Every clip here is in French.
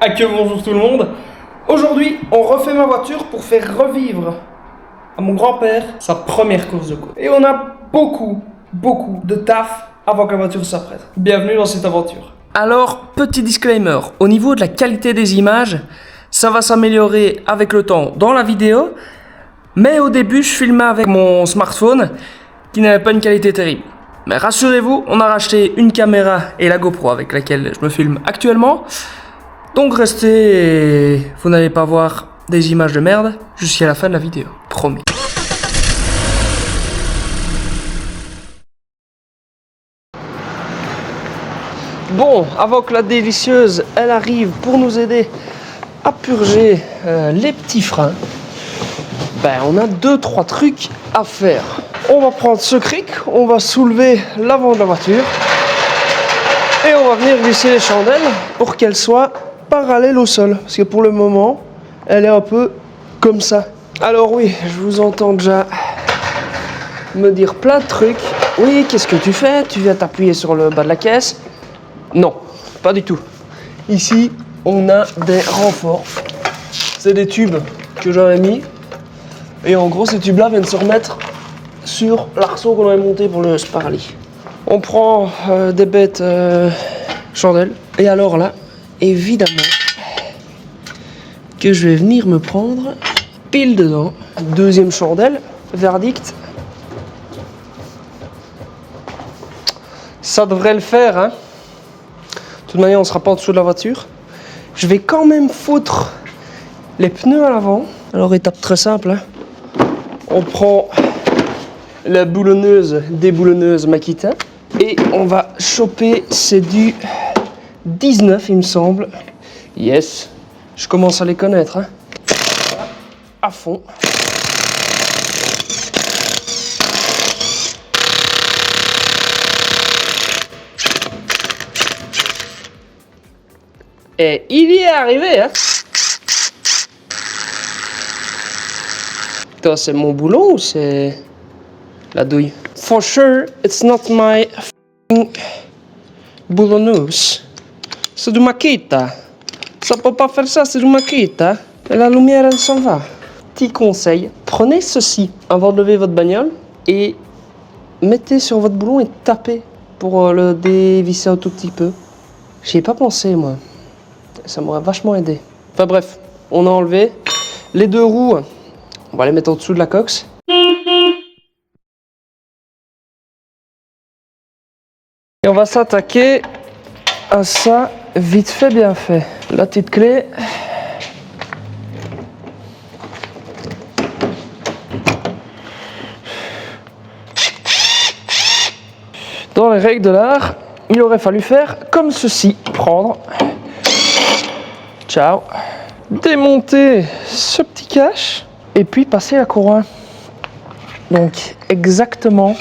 Bonjour tout le monde. Aujourd'hui, on refait ma voiture pour faire revivre à mon grand-père sa première course de côte. Et on a beaucoup de taf avant que la voiture s'apprête. Bienvenue dans cette aventure. Alors, petit disclaimer, au niveau de la qualité des images, ça va s'améliorer avec le temps dans la vidéo. Mais au début, je filmais avec mon smartphone qui n'avait pas une qualité terrible. Mais rassurez-vous, on a racheté une caméra et la GoPro avec laquelle je me filme actuellement. Donc restez et vous n'allez pas voir des images de merde jusqu'à la fin de la vidéo, promis. Bon, avant que la délicieuse elle arrive pour nous aider à purger les petits freins, on a 2-3 trucs à faire. On va prendre ce cric, on va soulever l'avant de la voiture et on va venir glisser les chandelles pour qu'elles soient parallèle au sol, parce que pour le moment elle est un peu comme ça. Alors oui, je vous entends déjà me dire plein de trucs. Oui, qu'est-ce que tu fais? Tu viens t'appuyer sur le bas de la caisse? Non, pas du tout. Ici on a des renforts, c'est des tubes que j'avais mis et en gros ces tubes là viennent se remettre sur l'arceau qu'on avait monté pour le Sparly. On prend des bêtes chandelles et alors là évidemment que je vais venir me prendre pile dedans. Deuxième chandelle, verdict. Ça devrait le faire, hein. De toute manière, on ne sera pas en dessous de la voiture. Je vais quand même foutre les pneus à l'avant. Alors, étape très simple, hein. On prend la boulonneuse, déboulonneuse Makita. Et on va choper, c'est du 19 il me semble. Yes, je commence à les connaître, hein. À fond. Et il y est arrivé, hein. Putain, c'est mon boulon ou c'est la douille? For sure, it's not my boulonneuse. C'est du Makita. Ça peut pas faire ça, c'est du Makita. Et la lumière, elle s'en va. Petit conseil, prenez ceci avant de lever votre bagnole et mettez sur votre boulon et tapez pour le dévisser un tout petit peu. J'y ai pas pensé, moi. Ça m'aurait vachement aidé. Enfin bref, on a enlevé les deux roues. On va les mettre en dessous de la coque. Et on va s'attaquer à ça vite fait, bien fait. La petite clé. Dans les règles de l'art, il aurait fallu faire comme ceci. Prendre. Ciao. Démonter ce petit cache. Et puis passer la courroie. Donc exactement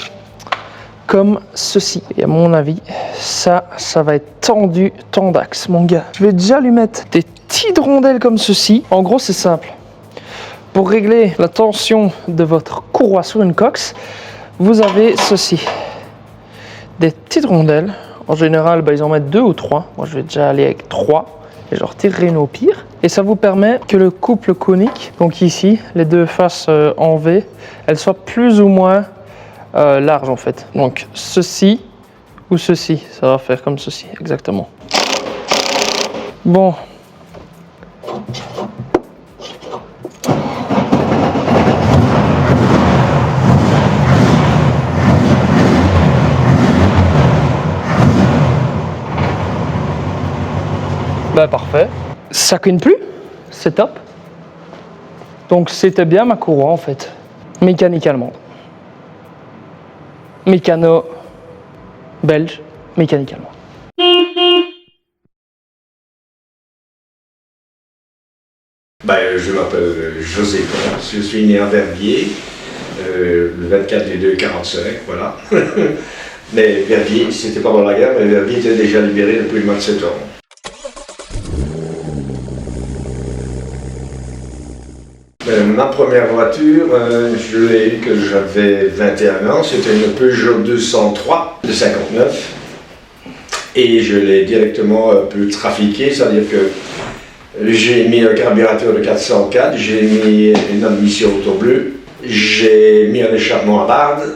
comme ceci. Et à mon avis, ça va être tendu, tendax, mon gars. Je vais déjà lui mettre des petites rondelles comme ceci. En gros, c'est simple. Pour régler la tension de votre courroie sur une coque, vous avez ceci. Des petites rondelles. En général, ils en mettent 2 ou 3. Moi, je vais déjà aller avec 3. Et je retirerai une au pire. Et ça vous permet que le couple conique, donc ici, les deux faces en V, elles soient plus ou moins larges en fait. Donc ceci ou ceci, ça va faire comme ceci, exactement. Bon. Parfait. Ça cligne plus, c'est top. Donc c'était bien ma courroie en fait, mécaniquement. Mécano belge, mécaniquement. Je m'appelle José, je suis né à Verviers, le 24 du 2 45, voilà. Mais Verviers, c'était pendant la guerre, mais Verviers était déjà libéré depuis le mois de septembre. Ma première voiture, je l'ai eue quand j'avais 21 ans, c'était une Peugeot 203 de 59. Et je l'ai directement un peu trafiquée, c'est-à-dire que J'ai mis un carburateur de 404, j'ai mis une admission auto bleue, j'ai mis un échappement à barde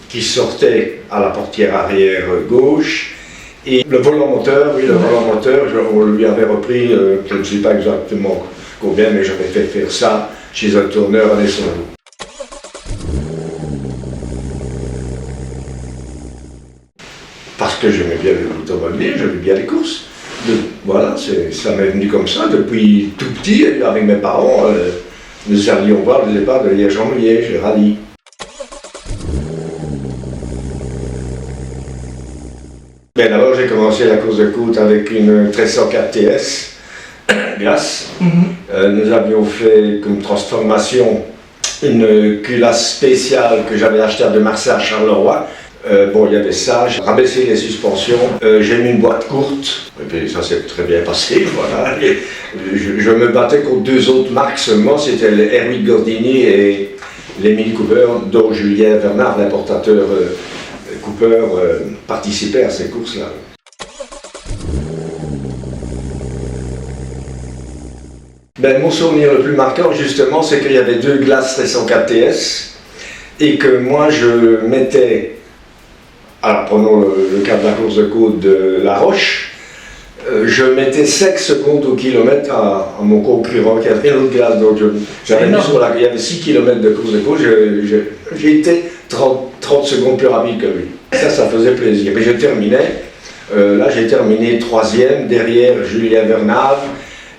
qui sortait à la portière arrière gauche. Et le volant moteur, oui, le volant moteur, on lui avait repris, je ne sais pas exactement combien, mais j'avais fait faire ça chez un tourneur à Nesson. Parce que j'aimais bien l'automobile, j'aimais bien les courses. Voilà, ça m'est venu comme ça depuis tout petit, avec mes parents. Nous allions voir le départ de Liège-en-Liège, rallye. Bien, d'abord, j'ai commencé la course de côte avec une 1304 TS, glace. Nous avions fait comme transformation une culasse spéciale que j'avais achetée de Marseille à Charleroi. Bon, il y avait ça, j'ai rabaissé les suspensions, j'ai mis une boîte courte, et puis ça s'est très bien passé, voilà. Et je me battais contre deux autres marques seulement, c'était les R8 Gordini et les Mini Cooper, dont Julien Bernard, l'importateur Cooper, participait à ces courses-là. Ben, mon souvenir le plus marquant, justement, c'est qu'il y avait deux glaces 304 TS, et que moi je mettais. Alors, prenons le cas de la course de côte de La Roche. Je mettais 5 secondes au kilomètre à mon concurrent qui avait une autre glace. Donc, il y avait 6 km de course de côte. J'ai été 30 secondes plus rapide que lui. Ça faisait plaisir. Et je terminais. Là, j'ai terminé 3e, derrière Julien Bernard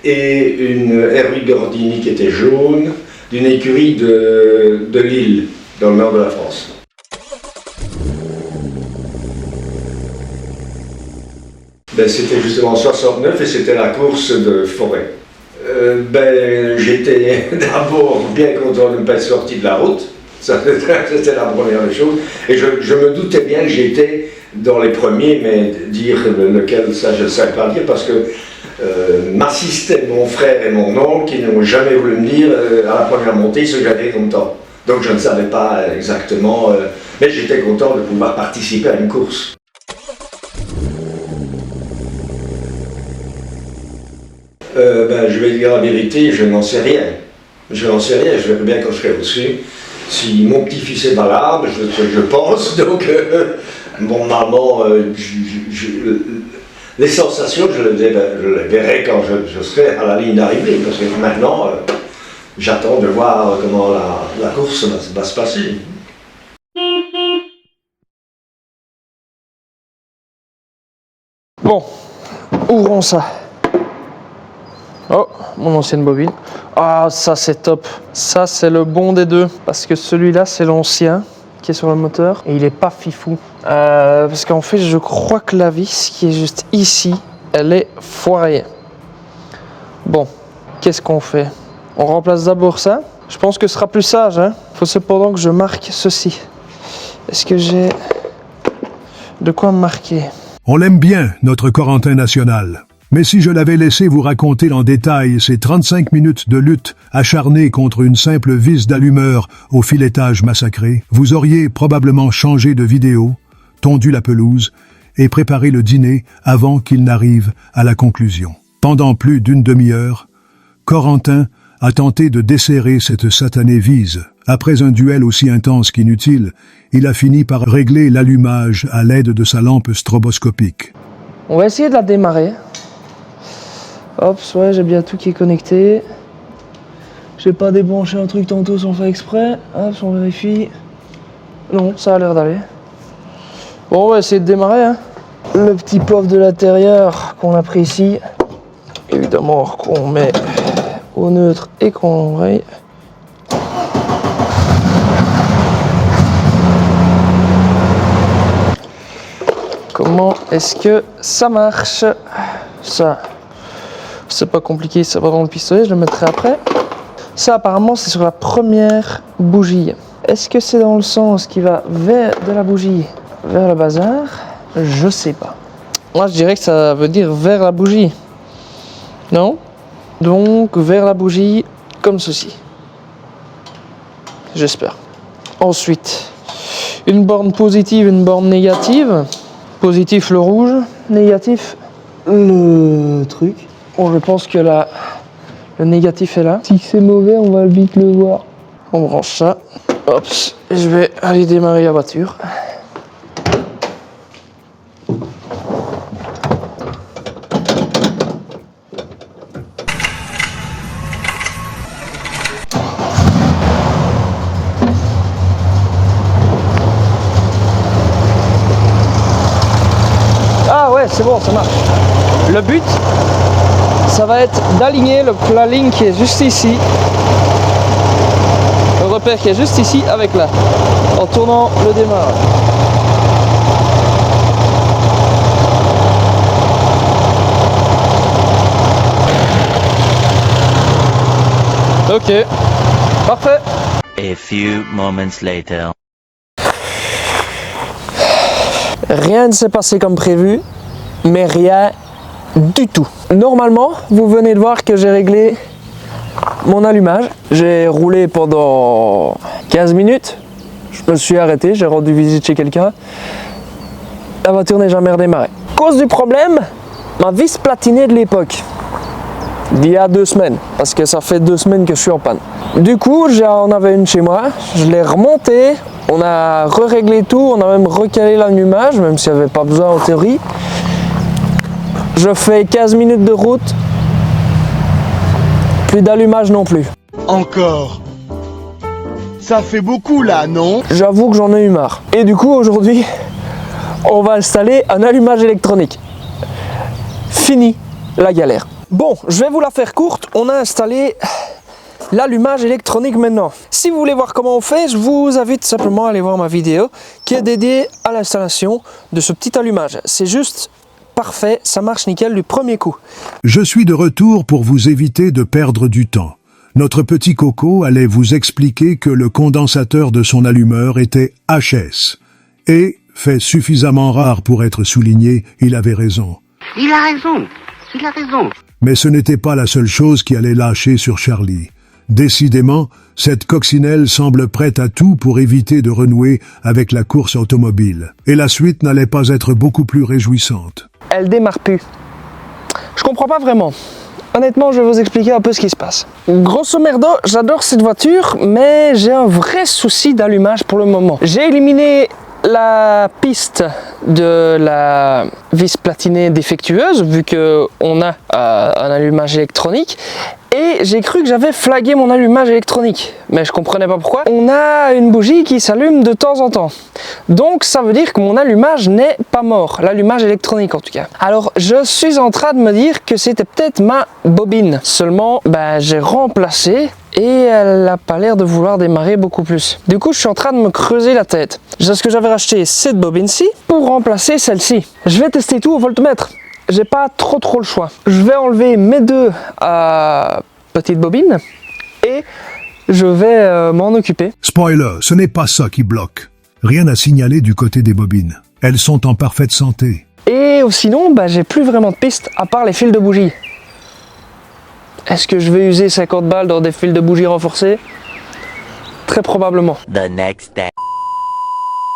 et une R8 Gordini qui était jaune, d'une écurie de Lille, dans le nord de la France. Ben, c'était justement en 69 et c'était la course de forêt. J'étais d'abord bien content de ne pas être sorti de la route, ça, c'était la première des choses, et je me doutais bien que j'étais dans les premiers, mais dire lequel, ça je ne savais pas dire, parce que m'assistaient mon frère et mon oncle qui n'ont jamais voulu me dire à la première montée ce que j'avais comme temps. Donc je ne savais pas exactement, mais j'étais content de pouvoir participer à une course. Je vais dire la vérité, je n'en sais rien. Je n'en sais rien, je verrai bien quand je serai au-dessus. Si mon petit-fils est malade, je pense, donc normalement, les sensations, je les verrai quand je serai à la ligne d'arrivée, parce que maintenant, j'attends de voir comment la course va se passer. Bon, ouvrons ça. Oh, mon ancienne bobine. Ah, ça c'est top. Ça c'est le bon des deux. Parce que celui-là c'est l'ancien qui est sur le moteur. Et il est pas fifou. Parce qu'en fait, je crois que la vis qui est juste ici, elle est foirée. Bon, qu'est-ce qu'on fait? On remplace d'abord ça. Je pense que ce sera plus sage. Il faut cependant que je marque ceci. Est-ce que j'ai de quoi marquer? On l'aime bien, notre Corentin national. Mais si je l'avais laissé vous raconter en détail ces 35 minutes de lutte acharnée contre une simple vis d'allumeur au filetage massacré, vous auriez probablement changé de vidéo, tondu la pelouse et préparé le dîner avant qu'il n'arrive à la conclusion. Pendant plus d'une demi-heure, Corentin a tenté de desserrer cette satanée vise. Après un duel aussi intense qu'inutile, il a fini par régler l'allumage à l'aide de sa lampe stroboscopique. On va essayer de la démarrer. Hop, ouais, j'ai bien tout qui est connecté. J'ai pas débranché un truc tantôt sans faire exprès. Hop, on vérifie. Non, ça a l'air d'aller. Bon, on va essayer de démarrer. Le petit pof de l'intérieur qu'on apprécie. Évidemment, qu'on met au neutre et qu'on embraye. Comment est-ce que ça marche? Ça, c'est pas compliqué, ça va dans le pistolet, je le mettrai après. Ça, apparemment, c'est sur la première bougie. Est-ce que c'est dans le sens qui va vers de la bougie vers le bazar? Je sais pas. Moi, je dirais que ça veut dire vers la bougie. Non? Donc, vers la bougie, comme ceci. J'espère. Ensuite, une borne positive, une borne négative. Positif le rouge, négatif le truc. Bon, je pense que la Le négatif est là. Si c'est mauvais, on va vite le voir. On branche ça. Hop, et je vais aller démarrer la voiture. Ah ouais, c'est bon, ça marche. Le but, ça va être d'aligner la ligne qui est juste ici. Le repère qui est juste ici avec là. En tournant le démarrage. Ok, parfait. A few moments later. Rien ne s'est passé comme prévu, mais rien du tout. Normalement, vous venez de voir que j'ai réglé mon allumage. J'ai roulé pendant 15 minutes. Je me suis arrêté, j'ai rendu visite chez quelqu'un. La voiture n'est jamais redémarrée. Cause du problème, ma vis platinée de l'époque. D'il y a 2 semaines, parce que ça fait 2 semaines que je suis en panne. Du coup, j'en avais une chez moi, je l'ai remontée, on a réglé tout, on a même recalé l'allumage, même s'il n'y avait pas besoin en théorie. Je fais 15 minutes de route, plus d'allumage non plus. Encore. Ça fait beaucoup là, non? J'avoue que j'en ai eu marre. Et du coup, aujourd'hui, on va installer un allumage électronique. Fini la galère. Bon, je vais vous la faire courte. On a installé l'allumage électronique maintenant. Si vous voulez voir comment on fait, je vous invite simplement à aller voir ma vidéo qui est dédiée à l'installation de ce petit allumage. C'est juste parfait, ça marche nickel du premier coup. Je suis de retour pour vous éviter de perdre du temps. Notre petit Coco allait vous expliquer que le condensateur de son allumeur était HS. Et, fait suffisamment rare pour être souligné, il avait raison. Il a raison. Il a raison. Mais ce n'était pas la seule chose qui allait lâcher sur Charlie. Décidément, cette coccinelle semble prête à tout pour éviter de renouer avec la course automobile. Et la suite n'allait pas être beaucoup plus réjouissante. Elle démarre plus. Je comprends pas vraiment. Honnêtement, je vais vous expliquer un peu ce qui se passe. Grosso merdo, j'adore cette voiture, mais j'ai un vrai souci d'allumage pour le moment. J'ai éliminé la piste de la vis platinée défectueuse, vu qu'on a un allumage électronique. Et j'ai cru que j'avais flagué mon allumage électronique, mais je comprenais pas pourquoi. On a une bougie qui s'allume de temps en temps. Donc ça veut dire que mon allumage n'est pas mort, l'allumage électronique en tout cas. Alors je suis en train de me dire que c'était peut-être ma bobine. Seulement, j'ai remplacé et elle n'a pas l'air de vouloir démarrer beaucoup plus. Du coup, je suis en train de me creuser la tête. Est-ce que j'avais racheté cette bobine-ci pour remplacer celle-ci? Je vais tester tout au voltmètre. J'ai pas trop le choix. Je vais enlever mes deux petites bobines et je vais m'en occuper. Spoiler, ce n'est pas ça qui bloque. Rien à signaler du côté des bobines. Elles sont en parfaite santé. Et sinon, j'ai plus vraiment de piste à part les fils de bougie. Est-ce que je vais user 50 balles dans des fils de bougie renforcés? Très probablement. The next day.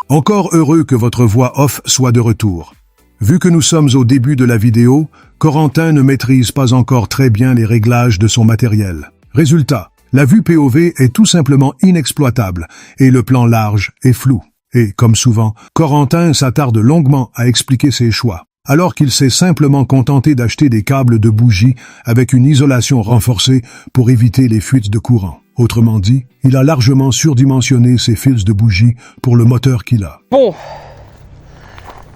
Encore heureux que votre voix off soit de retour. Vu que nous sommes au début de la vidéo, Corentin ne maîtrise pas encore très bien les réglages de son matériel. Résultat, la vue POV est tout simplement inexploitable et le plan large est flou. Et, comme souvent, Corentin s'attarde longuement à expliquer ses choix, alors qu'il s'est simplement contenté d'acheter des câbles de bougie avec une isolation renforcée pour éviter les fuites de courant. Autrement dit, il a largement surdimensionné ses fils de bougie pour le moteur qu'il a. Bon,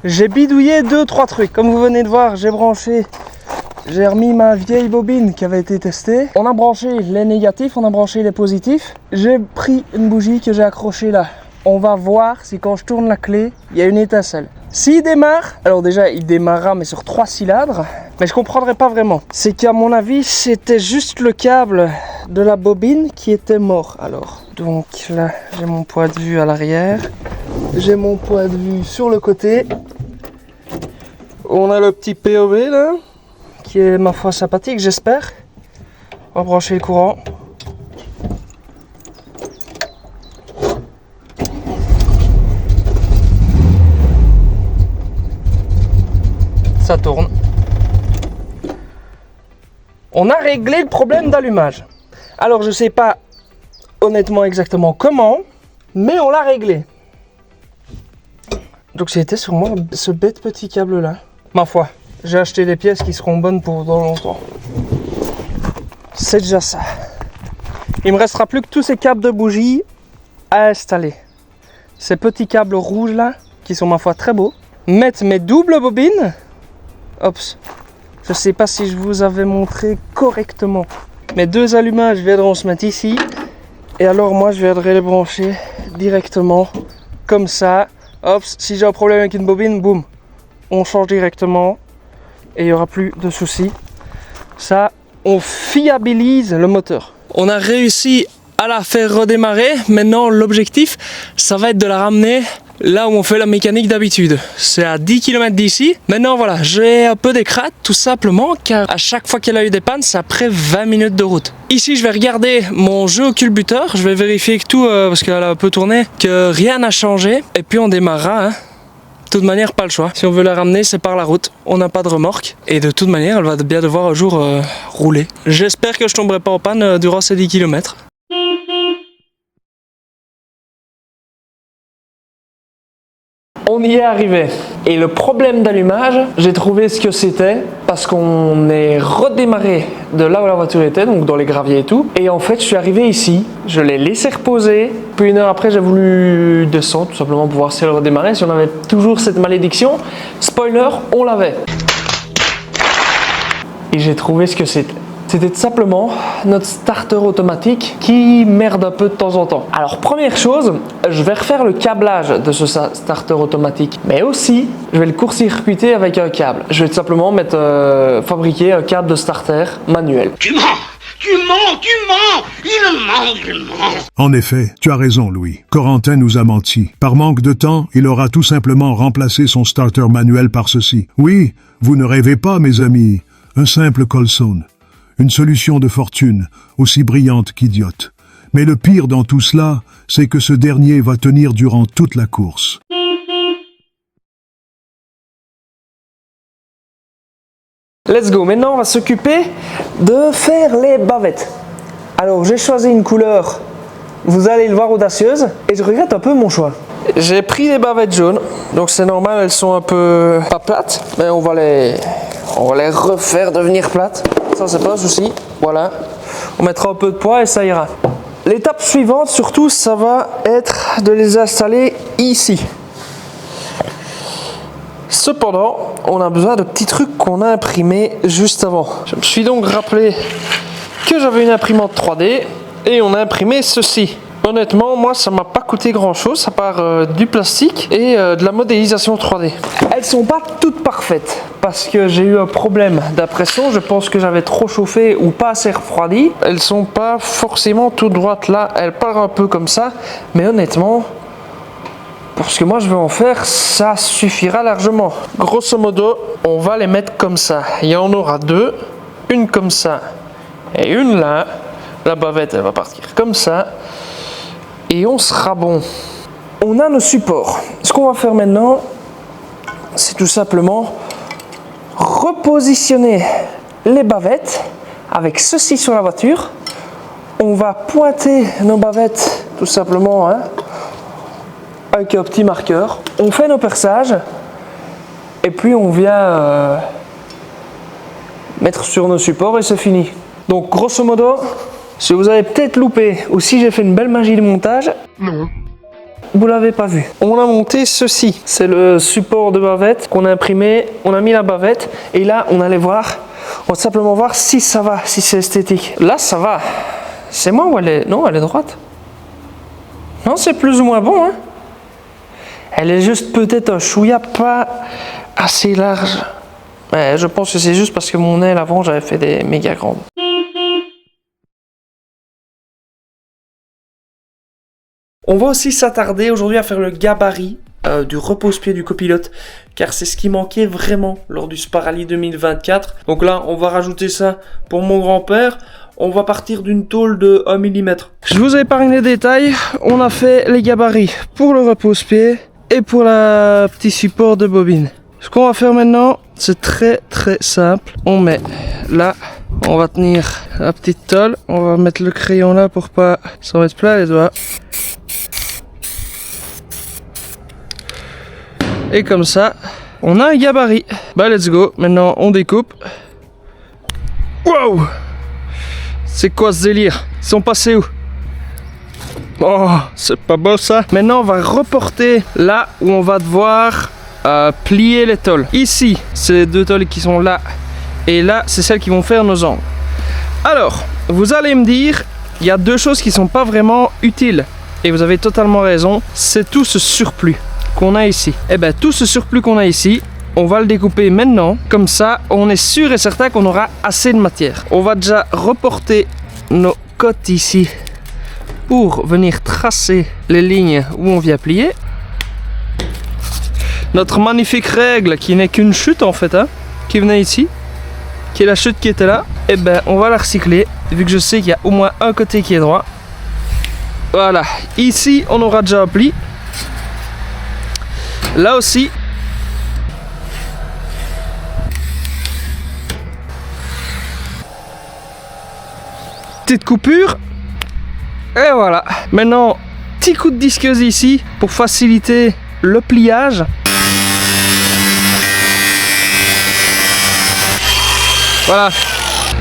j'ai bidouillé 2-3 trucs. Comme vous venez de voir, j'ai remis ma vieille bobine qui avait été testée. On a branché les négatifs, on a branché les positifs. J'ai pris une bougie que j'ai accrochée là. On va voir si quand je tourne la clé, il y a une étincelle. S'il démarre, alors déjà il démarrera mais sur 3 cylindres, mais je comprendrai pas vraiment. C'est qu'à mon avis, c'était juste le câble de la bobine qui était mort alors. Donc là, j'ai mon point de vue à l'arrière. J'ai mon point de vue sur le côté. On a le petit POV là, qui est ma foi sympathique, j'espère. On va brancher le courant. Ça tourne. On a réglé le problème d'allumage. Alors je sais pas honnêtement exactement comment, mais on l'a réglé. Donc c'était sur moi ce bête petit câble là. Ma foi, j'ai acheté des pièces qui seront bonnes pour dans longtemps. C'est déjà ça. Il me restera plus que tous ces câbles de bougies à installer. Ces petits câbles rouges là, qui sont ma foi très beaux. Mettre mes doubles bobines. Ops. Je sais pas si je vous avais montré correctement. Mes deux allumages viendront se mettre ici. Et alors moi je viendrai les brancher directement. Comme ça. Hop, si j'ai un problème avec une bobine, boum. On change directement. Et il n'y aura plus de soucis. Ça, on fiabilise le moteur. On a réussi à la faire redémarrer. Maintenant l'objectif, ça va être de la ramener là où on fait la mécanique d'habitude. C'est à 10 km d'ici. Maintenant voilà, j'ai un peu des craintes tout simplement car à chaque fois qu'elle a eu des pannes, c'est après 20 minutes de route. Ici je vais regarder mon jeu au culbuteur, je vais vérifier que tout, parce qu'elle a un peu tourné, que rien n'a changé et puis on démarrera. Hein. De toute manière, pas le choix. Si on veut la ramener, c'est par la route. On n'a pas de remorque. Et de toute manière, elle va bien devoir un jour rouler. J'espère que je tomberai pas en panne durant ces 10 km. On y est arrivé. Et le problème d'allumage, j'ai trouvé ce que c'était parce qu'on est redémarré de là où la voiture était, donc dans les graviers et tout. Et en fait, je suis arrivé ici, je l'ai laissé reposer. Puis une heure après, j'ai voulu descendre tout simplement pour voir si elle redémarrait, si on avait toujours cette malédiction. Spoiler, on l'avait. Et j'ai trouvé ce que c'était. C'était tout simplement notre starter automatique qui merde un peu de temps en temps. Alors première chose, je vais refaire le câblage de ce starter automatique. Mais aussi, je vais le court-circuiter avec un câble. Je vais tout simplement fabriquer un câble de starter manuel. Tu mens! Tu mens! Tu mens! Il ment! En effet, tu as raison, Louis. Corentin nous a menti. Par manque de temps, il aura tout simplement remplacé son starter manuel par ceci. Oui, vous ne rêvez pas, mes amis. Un simple Colson. Une solution de fortune, aussi brillante qu'idiote. Mais le pire dans tout cela, c'est que ce dernier va tenir durant toute la course. Let's go, maintenant on va s'occuper de faire les bavettes. Alors j'ai choisi une couleur, vous allez le voir, audacieuse, et je regrette un peu mon choix. J'ai pris des bavettes jaunes, donc c'est normal, elles sont un peu pas plates, mais on va les refaire devenir plates. Ça c'est pas un souci, voilà. On mettra un peu de poids et ça ira. L'étape suivante surtout, ça va être de les installer ici. Cependant, on a besoin de petits trucs qu'on a imprimés juste avant. Je me suis donc rappelé que j'avais une imprimante 3D et on a imprimé ceci. Honnêtement, moi ça m'a pas coûté grand chose, à part du plastique et de la modélisation 3D. Elles sont pas toutes parfaites parce que j'ai eu un problème d'impression. Je pense que j'avais trop chauffé ou pas assez refroidi. Elles sont pas forcément toutes droites là, elles partent un peu comme ça, mais honnêtement, pour ce que moi je veux en faire, ça suffira largement. Grosso modo, on va les mettre comme ça. Il y en aura deux, une comme ça et une là. La bavette elle va partir comme ça. Et on sera bon. On a nos supports. Ce qu'on va faire maintenant, c'est tout simplement repositionner les bavettes avec ceci sur la voiture. On va pointer nos bavettes tout simplement avec un petit marqueur. On fait nos perçages et puis on vient mettre sur nos supports et c'est fini. Donc grosso modo, si vous avez peut-être loupé ou si j'ai fait une belle magie de montage, non, vous l'avez pas vu. On a monté ceci, c'est le support de bavette qu'on a imprimé, on a mis la bavette et là on allait voir, on va simplement voir si ça va, si c'est esthétique. Là ça va, c'est moi ou elle est... Non, elle est droite. Non, c'est plus ou moins bon, hein. Elle est juste peut-être un chouïa pas assez large. Ouais, je pense que c'est juste parce que mon aile avant j'avais fait des méga grandes. On va aussi s'attarder aujourd'hui à faire le gabarit du repose-pied du copilote, car c'est ce qui manquait vraiment lors du Spa Rally 2024. Donc là, on va rajouter ça pour mon grand-père. On va partir d'une tôle de 1 mm. Je vous ai épargné les détails. On a fait les gabarits pour le repose-pied et pour le petit support de bobine. Ce qu'on va faire maintenant, c'est très simple. On met là On va tenir la petite tôle. On va mettre le crayon là pour pas s'en mettre plein les doigts. Et comme ça, on a un gabarit. Bah let's go. Maintenant on découpe. Wow! C'est quoi ce délire? Ils sont passés où? Oh, c'est pas beau ça. Maintenant on va reporter là où on va devoir plier les tôles. Ici, c'est les deux tôles qui sont là. Et là, c'est celles qui vont faire nos angles. Alors, vous allez me dire, il y a deux choses qui sont pas vraiment utiles. Et vous avez totalement raison, c'est tout ce surplus qu'on a ici. Et bien, tout ce surplus qu'on a ici, on va le découper maintenant. Comme ça, on est sûr et certain qu'on aura assez de matière. On va déjà reporter nos côtes ici pour venir tracer les lignes où on vient plier. Notre magnifique règle qui n'est qu'une chute en fait, hein, qui venait ici, qui est la chute qui était là, et ben on va la recycler vu que je sais qu'il y a au moins un côté qui est droit. Voilà, ici on aura déjà un pli. Là aussi. Petite coupure. Et voilà. Maintenant, petit coup de disqueuse ici pour faciliter le pliage. Voilà.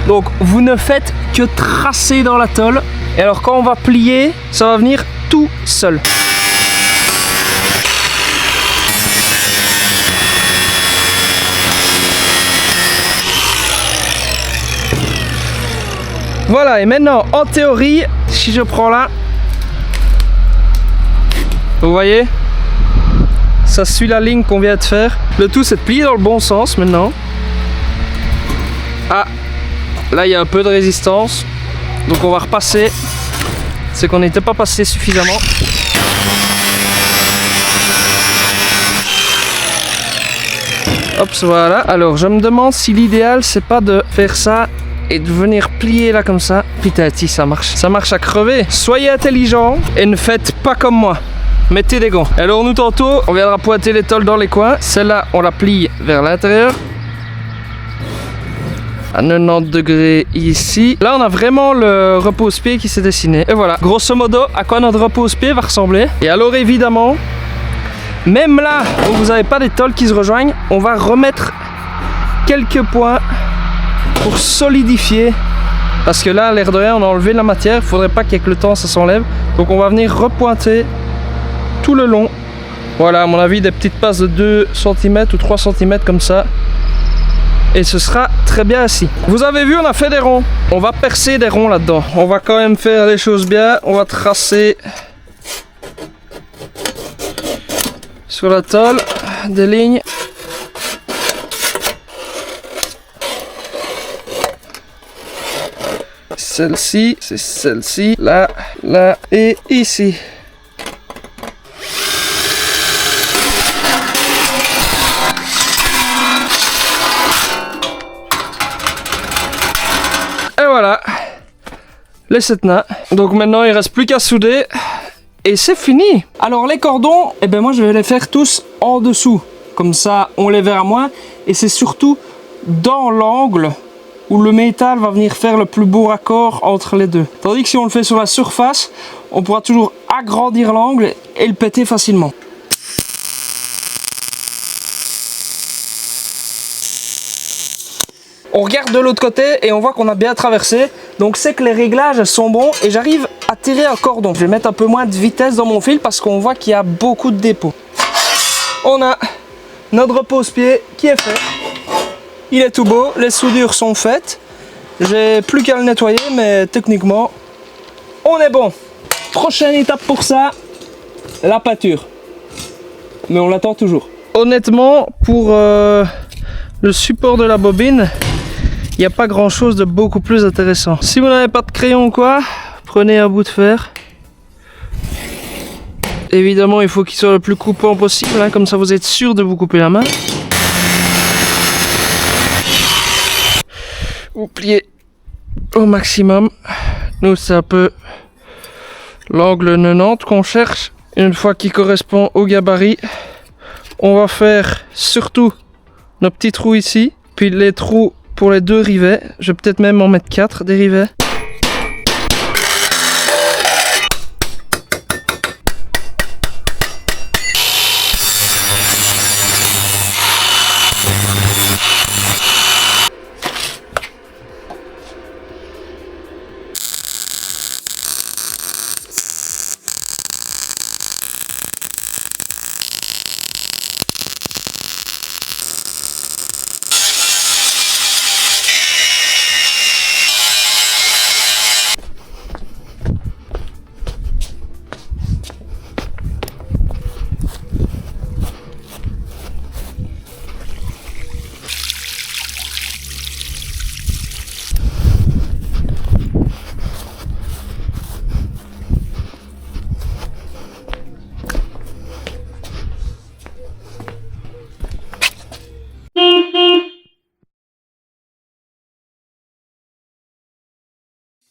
Donc vous ne faites que tracer dans la tôle. Et alors quand on va plier, ça va venir tout seul. Voilà, et maintenant en théorie, si je prends là, vous voyez, ça suit la ligne qu'on vient de faire. Le tout c'est de plier dans le bon sens maintenant. Ah, là il y a un peu de résistance, donc on va repasser. C'est qu'on n'était pas passé suffisamment. Hop, voilà. Alors je me demande si l'idéal c'est pas de faire ça et de venir plier là comme ça. Putain, si ça marche. Ça marche à crever. Soyez intelligents et ne faites pas comme moi. Mettez des gants. Alors nous tantôt, on viendra pointer les tôles dans les coins. Celle-là, on la plie vers l'intérieur. À 90 degrés ici. Là, on a vraiment le repose-pied qui s'est dessiné. Et voilà, grosso modo, à quoi notre repose-pied va ressembler. Et alors évidemment, même là où vous n'avez pas des tôles qui se rejoignent, on va remettre quelques points pour solidifier, parce que là l'air de rien on a enlevé la matière, il faudrait pas qu'avec le temps ça s'enlève, donc on va venir repointer tout le long. Voilà, à mon avis des petites passes de 2 cm ou 3 cm comme ça, et ce sera très bien assis. Vous avez vu, on a fait des ronds, on va percer des ronds là dedans. On va quand même faire les choses bien, on va tracer sur la tôle des lignes. Celle-ci, c'est celle-ci, là, là et ici. Et voilà, les setnas. Donc maintenant il reste plus qu'à souder et c'est fini. Alors les cordons, eh ben moi je vais les faire tous en dessous. Comme ça on les verra moins et c'est surtout dans l'angle où le métal va venir faire le plus beau raccord entre les deux. Tandis que si on le fait sur la surface, on pourra toujours agrandir l'angle et le péter facilement. On regarde de l'autre côté et on voit qu'on a bien traversé. Donc c'est que les réglages sont bons et j'arrive à tirer un cordon. Je vais mettre un peu moins de vitesse dans mon fil parce qu'on voit qu'il y a beaucoup de dépôts. On a notre repose-pied qui est fait. Il est tout beau, les soudures sont faites. J'ai plus qu'à le nettoyer, mais techniquement, on est bon. Prochaine étape pour ça, la pâture. Mais on l'attend toujours. Honnêtement, pour le support de la bobine, il n'y a pas grand chose de beaucoup plus intéressant. Si vous n'avez pas de crayon ou quoi, prenez un bout de fer. Évidemment, il faut qu'il soit le plus coupant possible, hein, comme ça vous êtes sûr de vous couper la main. Vous pliez au maximum. Nous, c'est un peu l'angle 90 qu'on cherche. Une fois qu'il correspond au gabarit, on va faire surtout nos petits trous ici, puis les trous pour les 2 rivets. Je vais peut-être même en mettre 4 des rivets.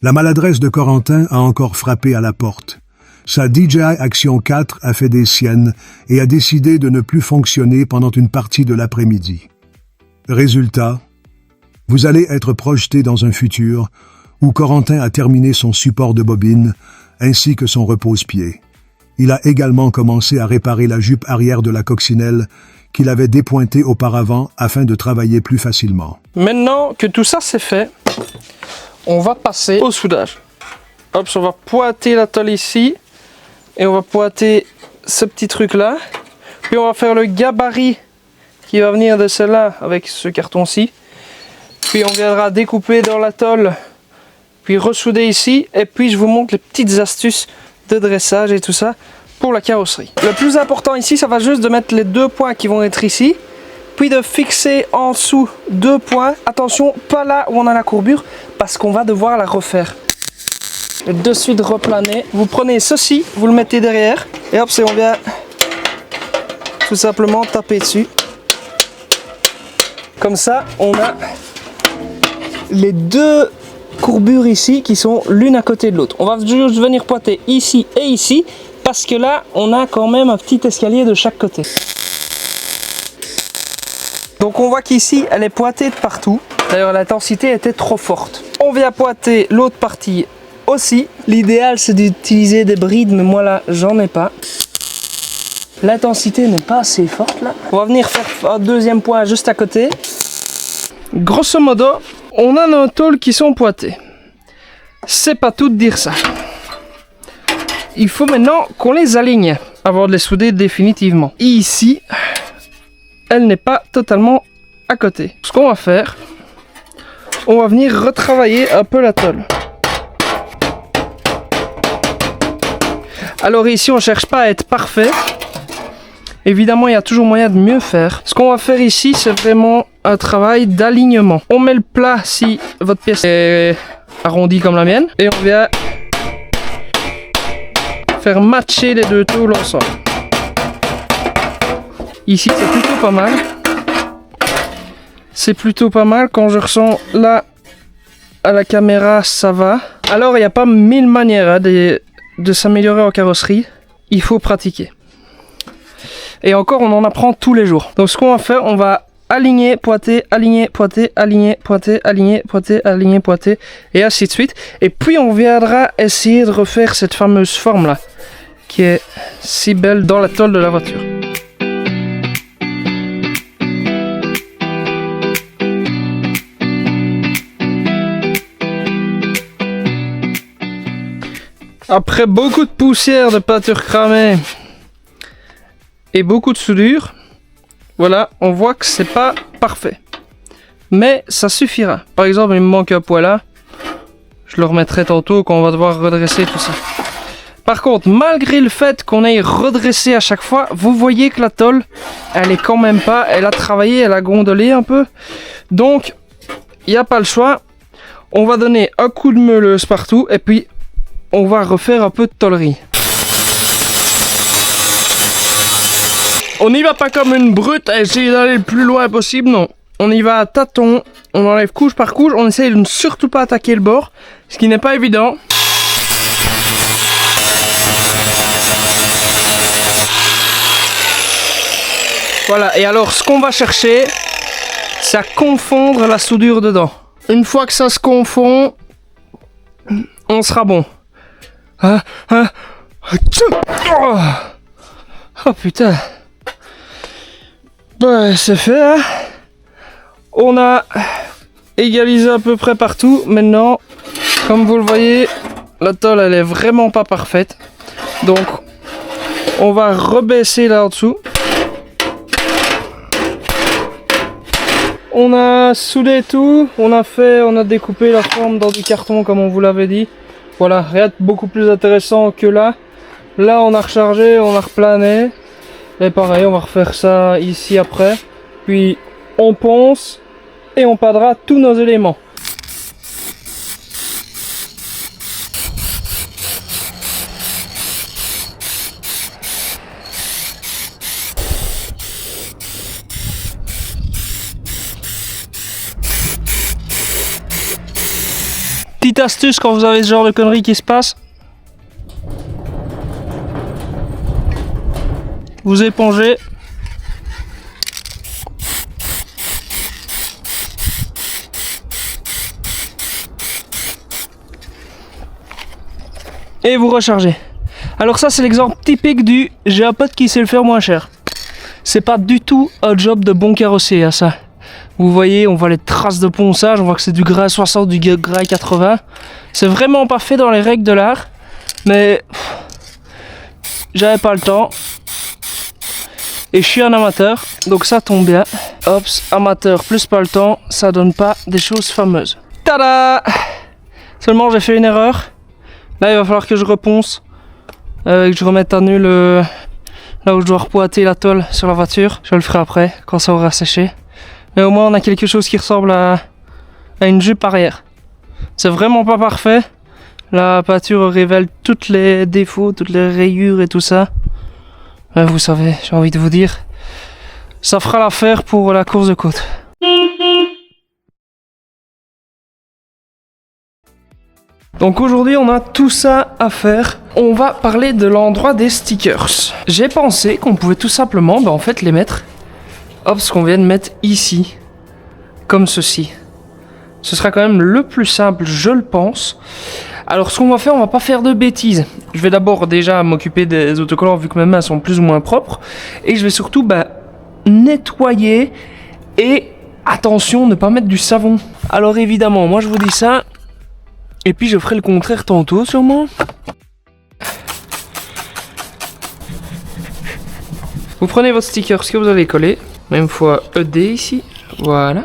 La maladresse de Corentin a encore frappé à la porte. Sa DJI Action 4 a fait des siennes et a décidé de ne plus fonctionner pendant une partie de l'après-midi. Résultat, vous allez être projeté dans un futur où Corentin a terminé son support de bobine ainsi que son repose-pied. Il a également commencé à réparer la jupe arrière de la coccinelle qu'il avait dépointée auparavant afin de travailler plus facilement. Maintenant que tout ça c'est fait, on va passer au soudage. Hop, on va pointer la tôle ici et on va pointer ce petit truc là. Puis on va faire le gabarit qui va venir de celle-là avec ce carton-ci. Puis on viendra découper dans la tôle, puis ressouder ici. Et puis je vous montre les petites astuces de dressage et tout ça pour la carrosserie. Le plus important ici, ça va juste de mettre les 2 points qui vont être ici. Puis de fixer en dessous 2 points. Attention, pas là où on a la courbure, parce qu'on va devoir la refaire. Et de suite replaner. Vous prenez ceci, vous le mettez derrière. Et hop, on vient tout simplement taper dessus. Comme ça, on a les 2 courbures ici qui sont l'une à côté de l'autre. On va juste venir pointer ici et ici, parce que là, on a quand même un petit escalier de chaque côté. Donc on voit qu'ici elle est pointée de partout. D'ailleurs l'intensité était trop forte. On vient pointer l'autre partie aussi. L'idéal c'est d'utiliser des brides, mais moi là j'en ai pas. L'intensité n'est pas assez forte là. On va venir faire un deuxième point juste à côté. Grosso modo, on a nos tôles qui sont pointées. C'est pas tout de dire ça. Il faut maintenant qu'on les aligne avant de les souder définitivement. Et ici, elle n'est pas totalement à côté. Ce qu'on va faire, on va venir retravailler un peu la tôle. Alors ici, on ne cherche pas à être parfait. Évidemment, il y a toujours moyen de mieux faire. Ce qu'on va faire ici, c'est vraiment un travail d'alignement. On met le plat si votre pièce est arrondie comme la mienne. Et on vient faire matcher les 2 tôles ensemble. Ici, c'est plutôt pas mal. C'est plutôt pas mal. Quand je ressens là à la caméra, ça va. Alors, il n'y a pas 1000 manières de s'améliorer en carrosserie. Il faut pratiquer. Et encore, on en apprend tous les jours. Donc, ce qu'on va faire, on va aligner, pointer, aligner, pointer, aligner, pointer, aligner, pointer, aligner, pointer, et ainsi de suite. Et puis, on viendra essayer de refaire cette fameuse forme-là, qui est si belle dans la tôle de la voiture. Après beaucoup de poussière, de peinture cramée et beaucoup de soudure, voilà, on voit que c'est pas parfait. Mais ça suffira. Par exemple, il me manque un poids là. Je le remettrai tantôt quand on va devoir redresser tout ça. Par contre, malgré le fait qu'on ait redressé à chaque fois, vous voyez que la tôle, elle est quand même pas... Elle a travaillé, elle a gondolé un peu. Donc, il n'y a pas le choix. On va donner un coup de meuleuse partout et puis on va refaire un peu de tôlerie. On n'y va pas comme une brute à essayer d'aller le plus loin possible, non. On y va à tâtons, on enlève couche par couche, on essaye de ne surtout pas attaquer le bord, ce qui n'est pas évident. Voilà, et alors ce qu'on va chercher, c'est à confondre la soudure dedans. Une fois que ça se confond, on sera bon. Oh putain. Ouais, c'est fait, hein. On a égalisé à peu près partout. Maintenant, comme vous le voyez, la tôle elle est vraiment pas parfaite. Donc, on va rebaisser là en dessous. On a soudé tout, on a découpé la forme dans du carton comme on vous l'avait dit. Voilà, rien de beaucoup plus intéressant que là. Là on a rechargé, on a replané. Et pareil, on va refaire ça ici après. Puis on ponce et on padera tous nos éléments. Petite astuce quand vous avez ce genre de conneries qui se passe, vous épongez et vous rechargez. Alors ça c'est l'exemple typique du j'ai un pote qui sait le faire moins cher. C'est pas du tout un job de bon carrossier à ça. Vous voyez, on voit les traces de ponçage, on voit que c'est du gras 60, du gras 80. C'est vraiment pas fait dans les règles de l'art, mais j'avais pas le temps. Et je suis un amateur, donc ça tombe bien. Ops, amateur plus pas le temps, ça donne pas des choses fameuses. Tada! Seulement j'ai fait une erreur. Là il va falloir que je reponce, que je remette à nu là où je dois repointer la tôle sur la voiture. Je le ferai après, quand ça aura séché. Mais au moins on a quelque chose qui ressemble à une jupe arrière. C'est vraiment pas parfait. La peinture révèle tous les défauts, toutes les rayures et tout ça. Mais vous savez, j'ai envie de vous dire, ça fera l'affaire pour la course de côte. Donc aujourd'hui on a tout ça à faire. On va parler de l'endroit des stickers. J'ai pensé qu'on pouvait tout simplement en fait les mettre, hop, ce qu'on vient de mettre ici, comme ceci. Ce sera quand même le plus simple, je le pense. Alors ce qu'on va faire, on va pas faire de bêtises. Je vais d'abord déjà m'occuper des autocollants vu que mes mains sont plus ou moins propres. Et je vais surtout nettoyer et attention, ne pas mettre du savon. Alors évidemment, moi je vous dis ça. Et puis je ferai le contraire tantôt sûrement. Vous prenez votre sticker, ce que vous allez coller. Même fois ED ici. Voilà.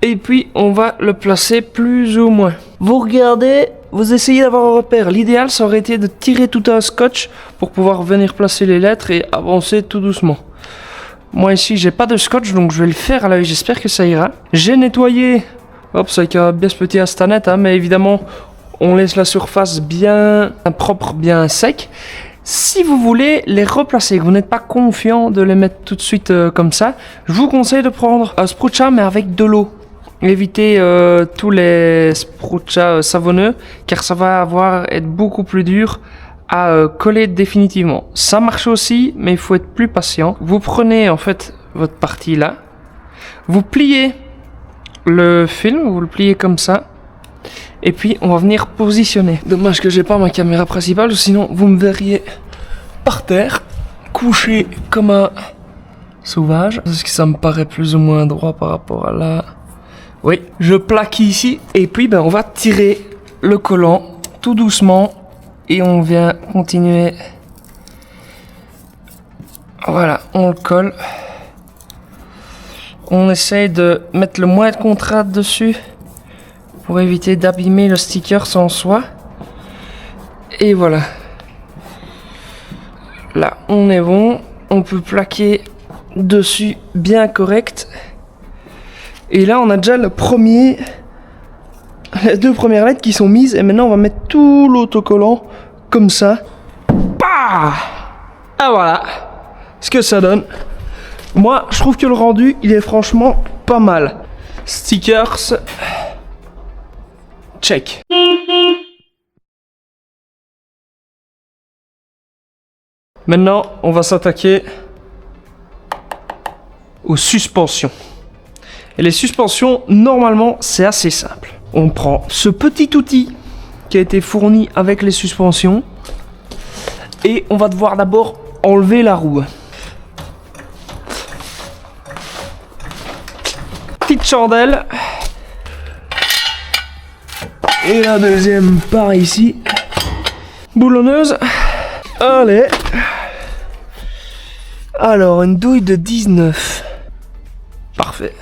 Et puis on va le placer plus ou moins. Vous regardez, vous essayez d'avoir un repère. L'idéal ça aurait été de tirer tout un scotch pour pouvoir venir placer les lettres et avancer tout doucement. Moi ici j'ai pas de scotch donc je vais le faire à l'œil, j'espère que ça ira. J'ai nettoyé, hop, ça avec un bien ce petit astanette, hein, mais évidemment on laisse la surface bien propre, bien sec. Si vous voulez les replacer, que vous n'êtes pas confiant de les mettre tout de suite comme ça, je vous conseille de prendre un sprucha mais avec de l'eau. Évitez tous les spruchas savonneux car ça va être beaucoup plus dur à coller définitivement. Ça marche aussi mais il faut être plus patient. Vous prenez en fait votre partie là, vous pliez le film, vous le pliez comme ça et puis on va venir positionner. Dommage que j'ai pas ma caméra principale sinon vous me verriez par terre couché comme un sauvage. Est-ce que ça me paraît plus ou moins droit par rapport à là? Oui, je plaque ici et puis on va tirer le collant tout doucement et on vient continuer. Voilà, on le colle. On essaye de mettre le moins de contraste dessus pour éviter d'abîmer le sticker sans soi. Et voilà. Là, on est bon. On peut plaquer dessus bien correct. Et là, on a déjà les deux premières lettres qui sont mises. Et maintenant, on va mettre tout l'autocollant comme ça. Bah! Ah voilà ce que ça donne. Moi, je trouve que le rendu, il est franchement pas mal. Stickers. Check. Maintenant, on va s'attaquer aux suspensions. Et les suspensions, normalement, c'est assez simple. On prend ce petit outil qui a été fourni avec les suspensions et on va devoir d'abord enlever la roue. Petite chandelle. Et la deuxième par ici. Boulonneuse. Allez. Alors, une douille de 19. Parfait.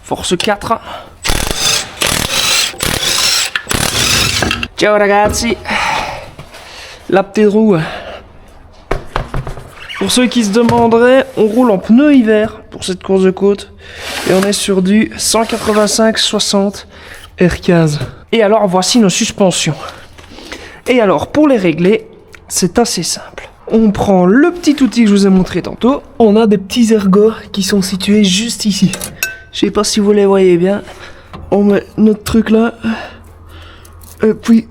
Force 4. Ciao ragazzi. La petite roue. Pour ceux qui se demanderaient, on roule en pneus hiver pour cette course de côte. Et on est sur du 185/60 R15. Et alors, voici nos suspensions. Et alors, pour les régler, c'est assez simple. On prend le petit outil que je vous ai montré tantôt. On a des petits ergots qui sont situés juste ici. Je sais pas si vous les voyez bien. On met notre truc là. Et puis...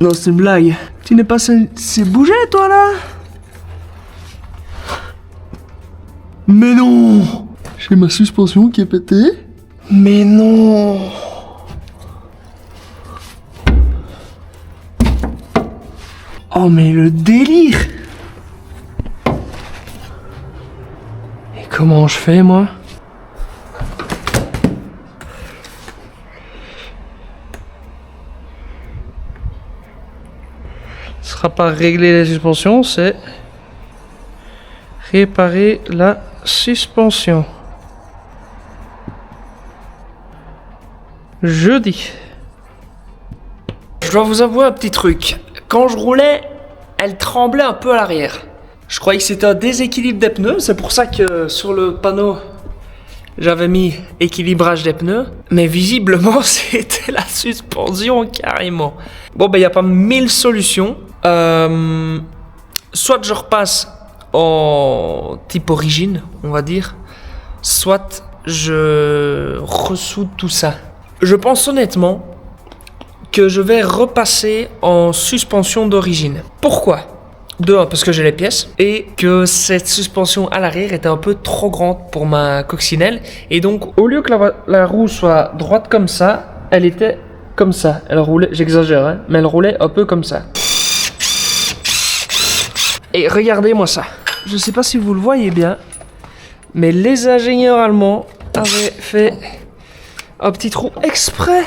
Non, c'est une blague. Tu n'es pas censé bouger, toi, là? Mais non! J'ai ma suspension qui est pétée. Mais non! Oh, mais le délire! Et comment je fais, moi? Ce sera pas régler les suspensions, c'est réparer la suspension. Jeudi. Je dois vous avouer un petit truc. Quand je roulais, elle tremblait un peu à l'arrière. Je croyais que c'était un déséquilibre des pneus, c'est pour ça que sur le panneau, j'avais mis équilibrage des pneus. Mais visiblement, c'était la suspension carrément. Bon, ben, il n'y a pas 1000 solutions. Soit je repasse en type origine, on va dire. Soit je ressoude tout ça. Je pense honnêtement que je vais repasser en suspension d'origine. Pourquoi ? De 1, parce que j'ai les pièces et que cette suspension à l'arrière était un peu trop grande pour ma coccinelle. Et donc, au lieu que la roue soit droite comme ça, elle était comme ça. Elle roulait, j'exagère, hein, mais elle roulait un peu comme ça. Et regardez-moi ça. Je sais pas si vous le voyez bien, mais les ingénieurs allemands avaient fait un petit trou exprès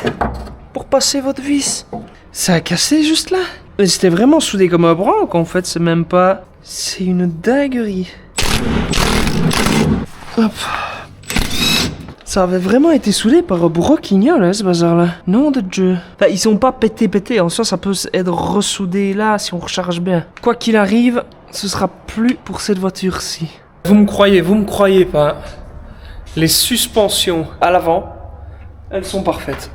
pour passer votre vis. Ça a cassé juste là. Mais c'était vraiment soudé comme un branque en fait, c'est même pas... C'est une dinguerie. Hop. Ça avait vraiment été soudé par un broquignol, hein, ce bazar-là. Nom de Dieu. Enfin, ils sont pas pétés. En soi, ça peut être ressoudé là si on recharge bien. Quoi qu'il arrive, ce sera plus pour cette voiture-ci. Vous me croyez pas. Les suspensions à l'avant, elles sont parfaites.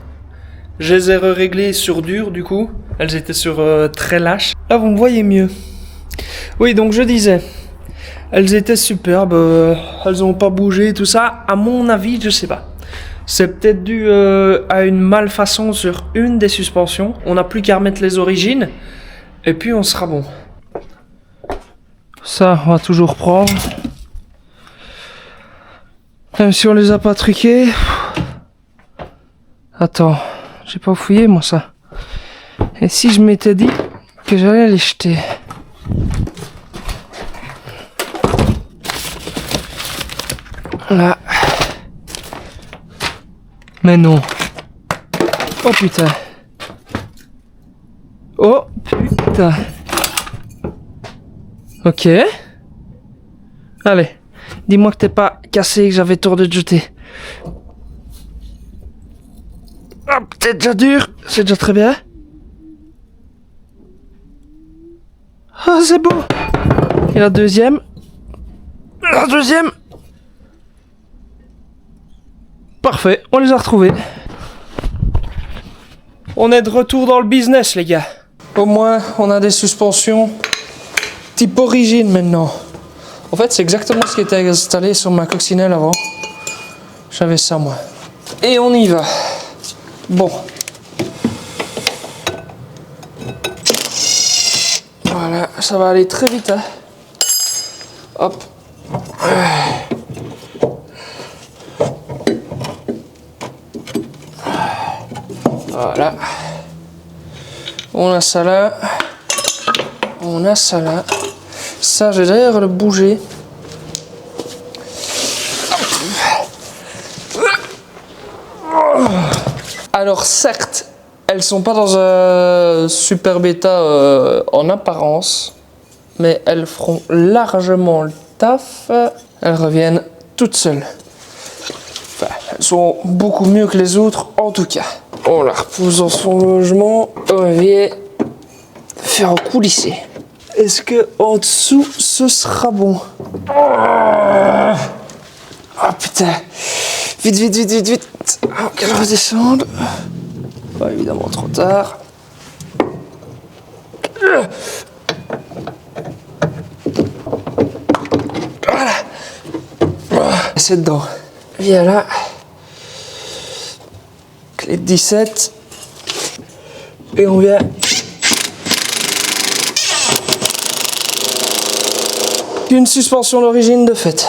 Je les ai réglées sur dur du coup. Elles étaient sur très lâche. Là, vous me voyez mieux. Oui, donc je disais... Elles étaient superbes, elles n'ont pas bougé, tout ça. À mon avis, je sais pas. C'est peut-être dû à une malfaçon sur une des suspensions. On n'a plus qu'à remettre les origines. Et puis on sera bon. Ça, on va toujours prendre. Même si on les a pas truqués. Attends, j'ai pas fouillé moi ça. Et si je m'étais dit que j'allais les jeter? Là. Mais non. Oh putain. Oh putain. Ok. Allez. Dis-moi que t'es pas cassé et que j'avais tort de te jeter. Hop, c'est déjà dur. C'est déjà très bien. Ah, c'est beau. Et la deuxième. La deuxième. Parfait, on les a retrouvés. On est de retour dans le business, les gars. Au moins, on a des suspensions type origine maintenant. En fait, c'est exactement ce qui était installé sur ma coccinelle avant. J'avais ça, moi. Et on y va. Bon. Voilà, ça va aller très vite, hein. Hop. Voilà. On a ça là. On a ça là. Ça, j'ai d'ailleurs le bouger. Alors certes, elles sont pas dans un super bêta en apparence, mais elles feront largement le taf. Elles reviennent toutes seules. Enfin, elles sont beaucoup mieux que les autres en tout cas. On la repose dans son logement. On va faire coulisser. Est-ce que en dessous ce sera bon? Ah putain. Vite, vite, vite, vite, vite. Oh, qu'elle redescende. Pas évidemment trop tard. Voilà. C'est dedans. Viens là. Clé de 17. Et on vient. Une suspension d'origine de fait.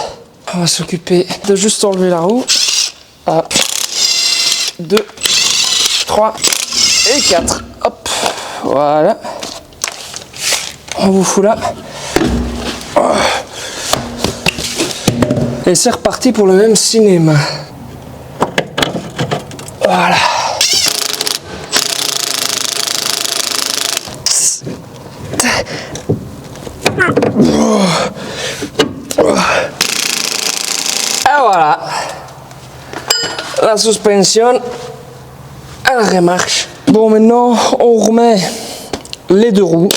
On va s'occuper de juste enlever la roue. 1, 2, 3 et 4. Hop, voilà. On vous fout là. Et c'est reparti pour le même cinéma. Voilà. Et voilà. La suspension, elle remarche. Bon, maintenant, on remet les deux roues.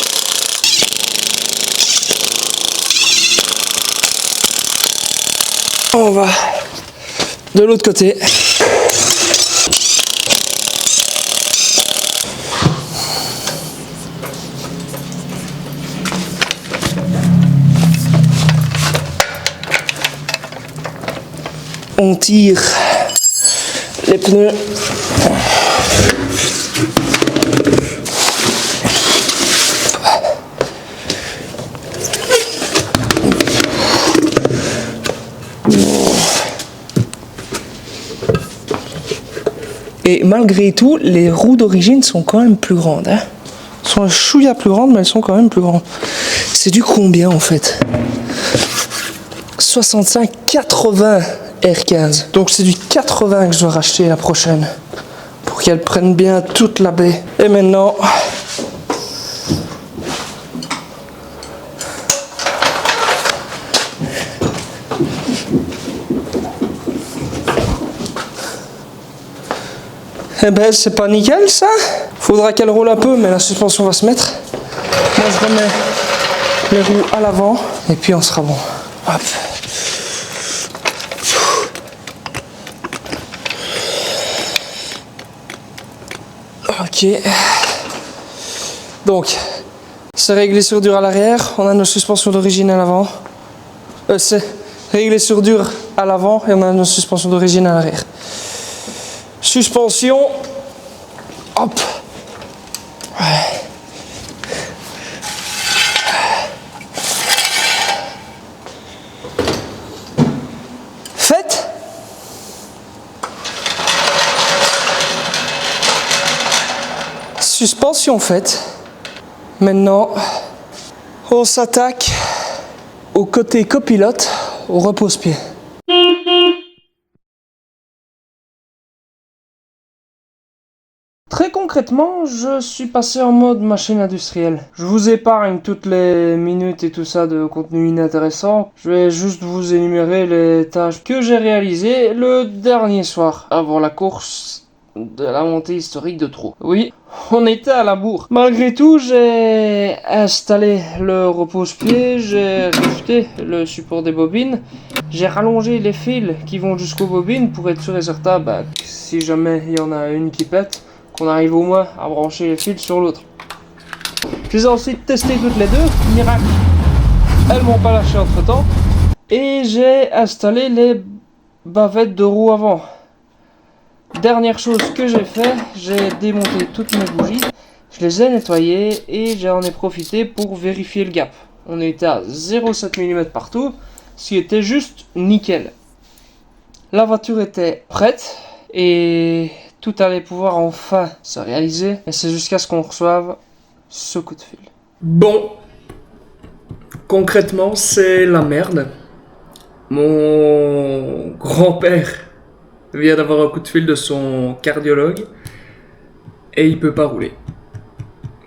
On va de l'autre côté. On tire les pneus. Et malgré tout, les roues d'origine sont quand même plus grandes. Hein. Elles sont un chouïa plus grandes, mais elles sont quand même plus grandes. C'est du combien en fait? 65-80 R15. Donc c'est du 80 que je dois racheter la prochaine. Pour qu'elle prenne bien toute la baie. Et maintenant... Eh ben c'est pas nickel ça. Faudra qu'elle roule un peu, mais la suspension va se mettre. Moi je remets les roues à l'avant et puis on sera bon. Hop. Ok. Donc, c'est réglé sur dur à l'arrière. On a nos suspensions d'origine à l'avant. C'est réglé sur dur à l'avant et on a nos suspensions d'origine à l'arrière. Suspension. Hop. Ouais. Faites. Suspension faite. Maintenant, on s'attaque au côté copilote, au repose-pied. Très concrètement, je suis passé en mode machine industrielle. Je vous épargne toutes les minutes et tout ça de contenu inintéressant. Je vais juste vous énumérer les tâches que j'ai réalisées le dernier soir, avant la course de la montée historique de Trou. Oui, on était à la bourre. Malgré tout, j'ai installé le repose-pied, j'ai rajouté le support des bobines, j'ai rallongé les fils qui vont jusqu'aux bobines pour être sûr et certain, que si jamais il y en a une qui pète, qu'on arrive au moins à brancher les fils sur l'autre. Je les ai ensuite testés toutes les deux, miracle, elles m'ont pas lâché entre temps, et j'ai installé les bavettes de roue avant. Dernière chose que j'ai fait, j'ai démonté toutes mes bougies, je les ai nettoyées et j'en ai profité pour vérifier le gap. On était à 0,7 mm partout, ce qui était juste nickel. La voiture était prête et tout allait pouvoir enfin se réaliser, et c'est jusqu'à ce qu'on reçoive ce coup de fil. Bon, concrètement, c'est la merde. Mon grand-père vient d'avoir un coup de fil de son cardiologue et il peut pas rouler.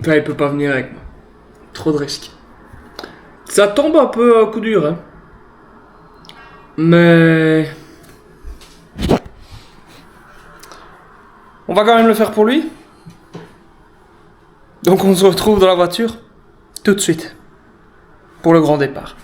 Enfin, il peut pas venir avec moi. Trop de risques. Ça tombe un peu à coup dur, hein. Mais on va quand même le faire pour lui. Donc on se retrouve dans la voiture tout de suite pour le grand départ.